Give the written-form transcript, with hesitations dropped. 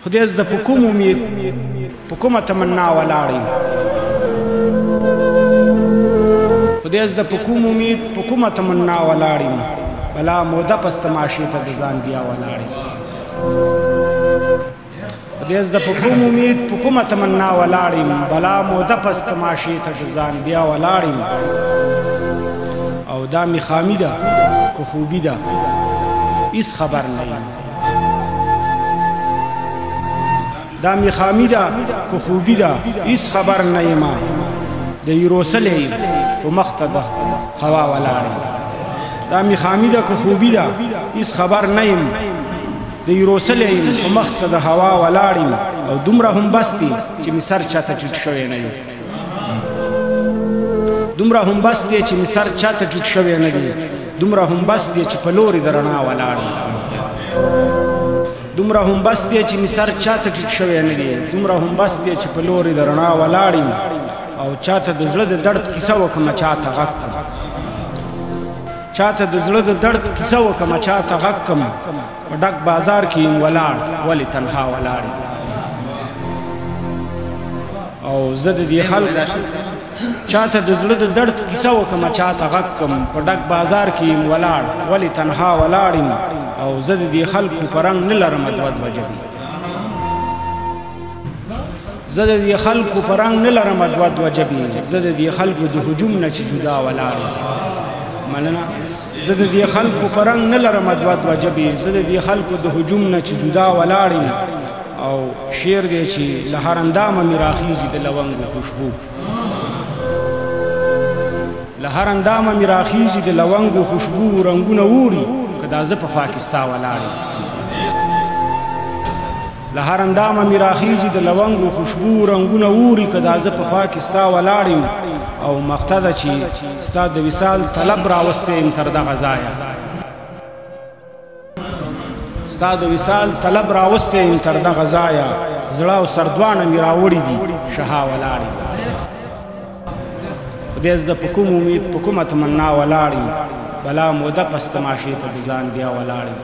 خدای زده په کوم امید په کومه تمنا ولاړ یم خدای زده په کوم امید په کومه تمنا ولاړ یم بلا موده پس تماشې ته د ځان بیا ولاړ یم خدای زده په کوم امید په کومه تمنا ولاړ یم بلا موده پس تماشې ته د ځان بیا ولاړ یم او دا می خامی ده که خوبی ده هیڅ خبر نه یم دا می خامی ده که خوبی ده هیڅ خبر نه یم د یروسلی یم په مخ ته د هوا ولاړ یم دا می خامی ده که خوبی ده هیڅ خبر نه یم د یروسلی یم په مخ ته د هوا ولاړ یم او دومره هم بس دی چې مې سر چاته ټیټ شوی نه وي دومره هم بس دی چې مې سر چاته ټیټ شوی نه دی دومره هم بس دی چې په لوري د رڼا ولاړ یم دومره هم بس دی چې مې سر چاته ټیټ شوی نه دی دومره هم بس دی چې په لوري د رڼا ولاړ یم او چاته د زړه د درد کیسه وکړمه چاته غږ کړم چاته د زړه د درد کیسه وکړمه چاته غږ کړم په ډک بازار کې یم ولاړ ولې تنها ولاړ یم او زه د دې خلکو چاته د زړه د درد کیسه وکړمه چاته غږ کړم په ډک بازار کې یم ولاړ ولې تنها ولاړ یم او زه د دې خلکو په رنګ نه لرمه دوه ژبې زه د دې خلکو په رنګ نه لرمه دوه ژبې زه د دې خلکو د هجوم نه چې جدا ولاړ یم مننه زه د دې خلکو په رنګ نه لرمه دوه ژبې زه د دې خلکو د هجوم نه چې جدا ولاړ یم او شعر دی چې له هر اندامه مې راخیږي د لونګو خوشبو له هر اندامه مې راخیږي د لونګو خوشبو رنګونه اوري که دا زه په خوا کې ستا ولاړ یم له هر اندامه مې راخیږي د لونګو خوشبو رنګونه اوري که دا زه په خوا کې ستا ولاړ یم او مقته ده چې ستا د وصال طلب راوستی یم تر دغه ځایه ستا د وصال طلب راوستی یم تر دغه ځایه زړه او سر دواړه مې راوړي دي شها ولاړ یم خدای زده په کوم امید په کومه تمنا ولاړ یم بلا موده پس تماشې ته د ځان بیا ولاړ یم